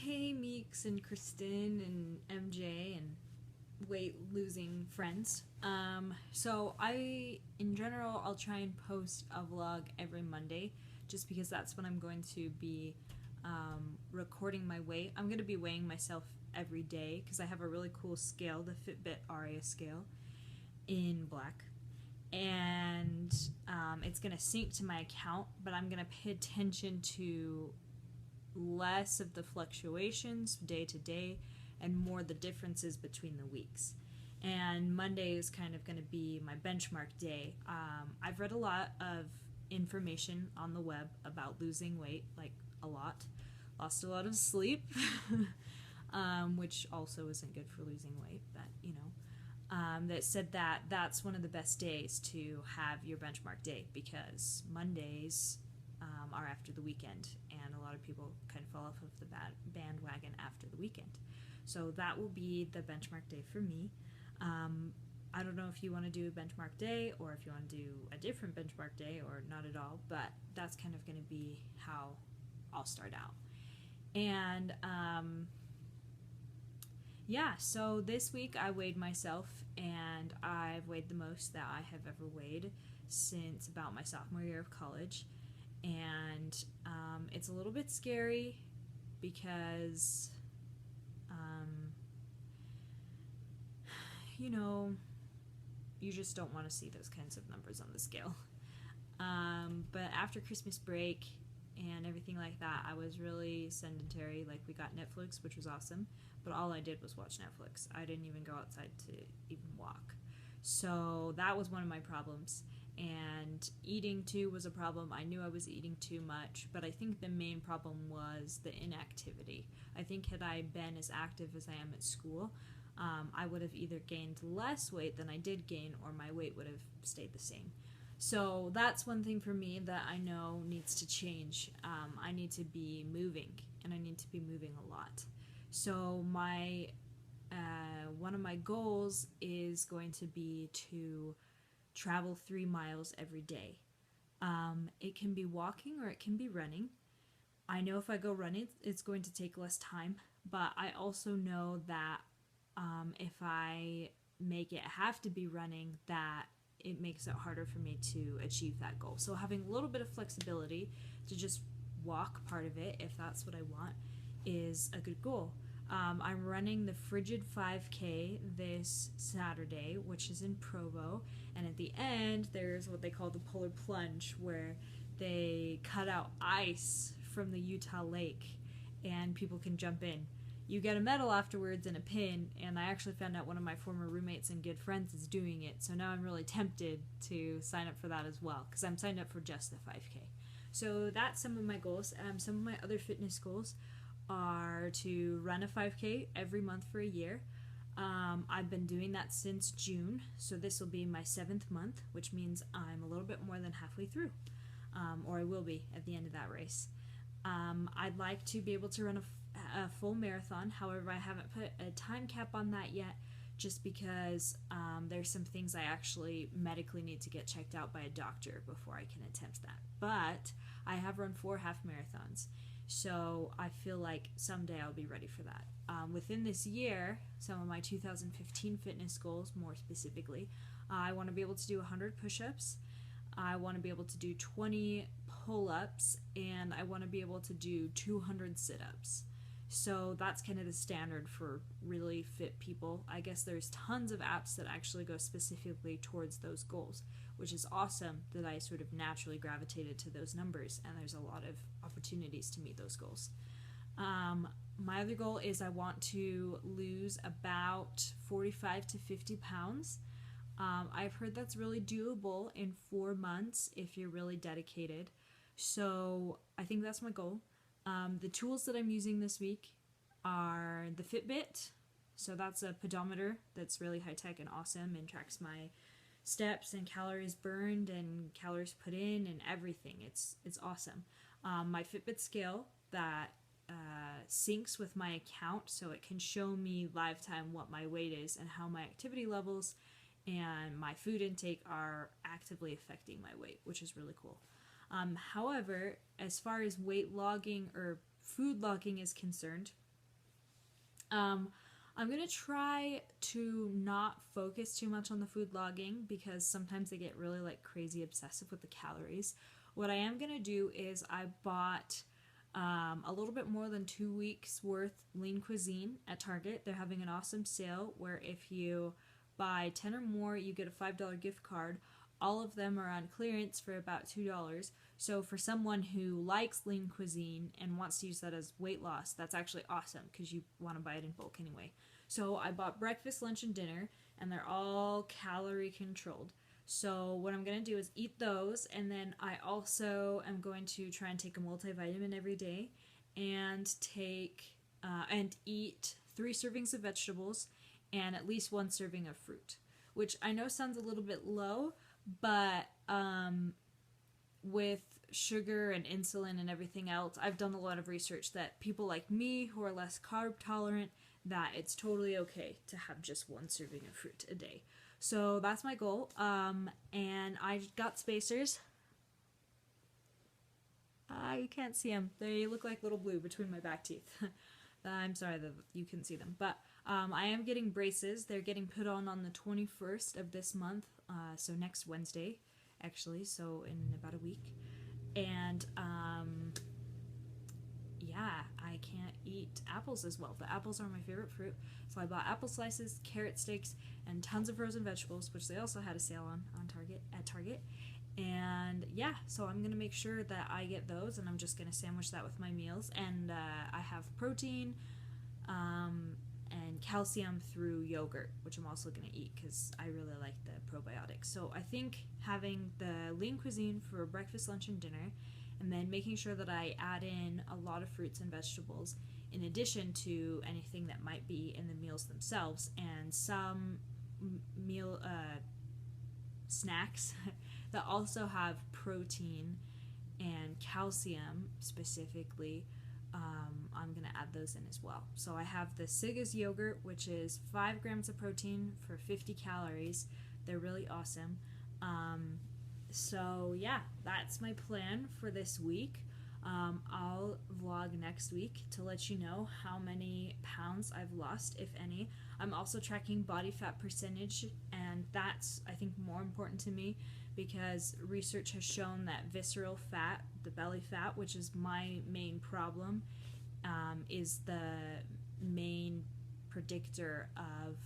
Hey Meeks and Kristen and MJ and weight losing friends. So in general, I'll try and post a vlog every Monday just because that's when I'm going to be recording my weight. I'm going to be weighing myself every day because I have a really cool scale, the Fitbit Aria scale in black. And it's going to sync to my account, but I'm going to pay attention to less of the fluctuations day to day and more the differences between the weeks. And Monday is kind of going to be my benchmark day. I've read a lot of information on the web about losing weight, like a lot. Lost a lot of sleep, which also isn't good for losing weight, but that said that that's one of the best days to have your benchmark day because Mondays are after the weekend, and a lot of people kind of fall off of the bandwagon after the weekend. So that will be the benchmark day for me. I don't know if you want to do a benchmark day or if you want to do a different benchmark day or not at all, but that's kind of going to be how I'll start out. And yeah, so this week I weighed myself, and I've weighed the most that I have ever weighed since about my sophomore year of college. And it's a little bit scary because, you just don't want to see those kinds of numbers on the scale. But after Christmas break and everything like that, I was really sedentary. Like, we got Netflix, which was awesome, but all I did was watch Netflix. I didn't even go outside to even walk. So that was one of my problems. And eating too was a problem. I knew I was eating too much, but I think the main problem was the inactivity. I think had I been as active as I am at school, I would have either gained less weight than I did gain, or my weight would have stayed the same. So that's one thing for me that I know needs to change. I need to be moving, and I need to be moving a lot. So one of my goals is going to be to travel 3 miles every day. It can be walking or it can be running. I know if I go running, it's going to take less time, but I also know that if I make it have to be running, that it makes it harder for me to achieve that goal. So having a little bit of flexibility to just walk part of it, if that's what I want, is a good goal. I'm running the Frigid 5K this Saturday, which is in Provo, and at the end there's what they call the Polar Plunge, where they cut out ice from the Utah lake and people can jump in. You get a medal afterwards and a pin, and I actually found out one of my former roommates and good friends is doing it, so now I'm really tempted to sign up for that as well, because I'm signed up for just the 5K. So that's some of my goals. Some of my other fitness goals are to run a 5K every month for a year. I've been doing that since June, so this will be my 7th month, which means I'm a little bit more than halfway through, or I will be at the end of that race. I'd like to be able to run a full marathon. However, I haven't put a time cap on that yet, just because there's some things I actually medically need to get checked out by a doctor before I can attempt that. But I have run 4 half marathons, so I feel like someday I'll be ready for that. Within this year, some of my 2015 fitness goals, more specifically, I want to be able to do 100 push-ups, I want to be able to do 20 pull-ups, and I want to be able to do 200 sit-ups. So that's kind of the standard for really fit people. I guess there's tons of apps that actually go specifically towards those goals, which is awesome that I sort of naturally gravitated to those numbers, and there's a lot of opportunities to meet those goals. My other goal is I want to lose about 45 to 50 pounds. I've heard that's really doable in 4 months if you're really dedicated. So I think that's my goal. The tools that I'm using this week are the Fitbit. So that's a pedometer that's really high-tech and awesome and tracks my steps and calories burned and calories put in and everything. It's awesome. My Fitbit scale that syncs with my account, so it can show me live time what my weight is and how my activity levels and my food intake are actively affecting my weight, which is really cool. However, as far as weight logging or food logging is concerned, Um, I'm gonna try to not focus too much on the food logging because sometimes they get really like crazy obsessive with the calories. What I am gonna do is I bought a little bit more than 2 weeks worth lean cuisine at Target. They're having an awesome sale where if you buy 10 or more, you get a $5 gift card. All of them are on clearance for about $2. So for someone who likes lean cuisine and wants to use that as weight loss, that's actually awesome because you want to buy it in bulk anyway. So I bought breakfast, lunch, and dinner, and they're all calorie controlled. So what I'm going to do is eat those, and then I also am going to try and take a multivitamin every day and eat 3 servings of vegetables and at least 1 serving of fruit, which I know sounds a little bit low, but with sugar and insulin and everything else, I've done a lot of research that people like me who are less carb tolerant, that it's totally okay to have just 1 serving of fruit a day. So that's my goal. And I got spacers. You can't see them. They look like little blue between my back teeth. I'm sorry that you couldn't see them. But I am getting braces. They're getting put on the 21st of this month. So next Wednesday, actually. So in about a week. And yeah, I can't eat apples as well. But apples are my favorite fruit. So I bought apple slices, carrot sticks, and tons of frozen vegetables, which they also had a sale on Target. And yeah, so I'm gonna make sure that I get those, and I'm just gonna sandwich that with my meals. And I have protein and calcium through yogurt, which I'm also gonna eat because I really like the probiotics. So I think having the lean cuisine for breakfast, lunch, and dinner, and then making sure that I add in a lot of fruits and vegetables in addition to anything that might be in the meals themselves, and some meal snacks that also have protein and calcium specifically. I'm going to add those in as well. So I have the Sigga's yogurt, which is 5 grams of protein for 50 calories. They're really awesome. So yeah, that's my plan for this week. I'll vlog next week to let you know how many pounds I've lost, if any. I'm also tracking body fat percentage, and that's, I think, more important to me because research has shown that visceral fat, the belly fat, which is my main problem, is the main predictor of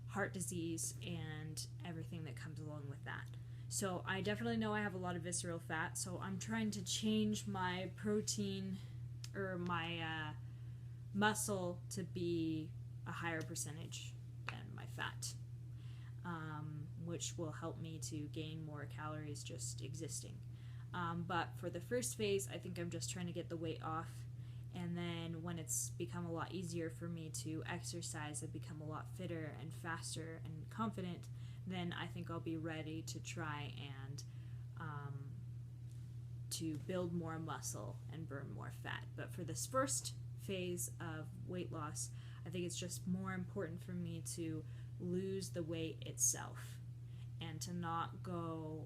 heart disease and everything that comes along with that. So I definitely know I have a lot of visceral fat, so I'm trying to change my protein or my muscle to be a higher percentage than my fat, which will help me to gain more calories just existing. But for the first phase, I think I'm just trying to get the weight off, and then when it's become a lot easier for me to exercise and become a lot fitter and faster and confident, then I think I'll be ready to try and to build more muscle and burn more fat. But for this first phase of weight loss, I think it's just more important for me to lose the weight itself and to not go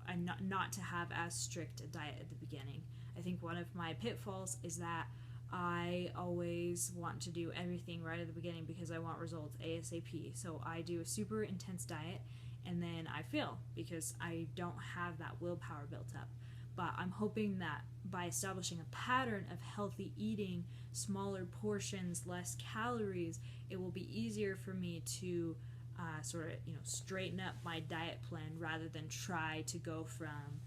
and not to have as strict a diet at the beginning. I think one of my pitfalls is that I always want to do everything right at the beginning because I want results ASAP. So I do a super intense diet and then I fail because I don't have that willpower built up. But I'm hoping that by establishing a pattern of healthy eating, smaller portions, less calories, it will be easier for me to sort of, straighten up my diet plan rather than try to go from,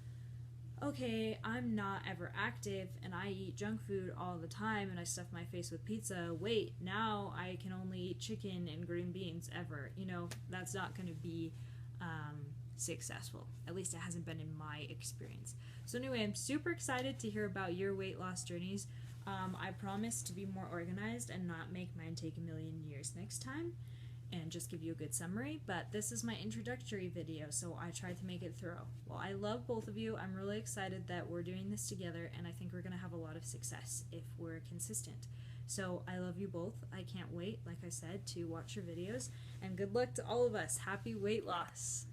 okay, I'm not ever active and I eat junk food all the time and I stuff my face with pizza. Wait, now I can only eat chicken and green beans ever. That's not going to be successful. At least it hasn't been in my experience. So anyway, I'm super excited to hear about your weight loss journeys. I promise to be more organized and not make mine take a million years next time and just give you a good summary, but this is my introductory video, so I tried to make it thorough. Well, I love both of you. I'm really excited that we're doing this together, and I think we're going to have a lot of success if we're consistent. So I love you both. I can't wait, like I said, to watch your videos, and good luck to all of us. Happy weight loss!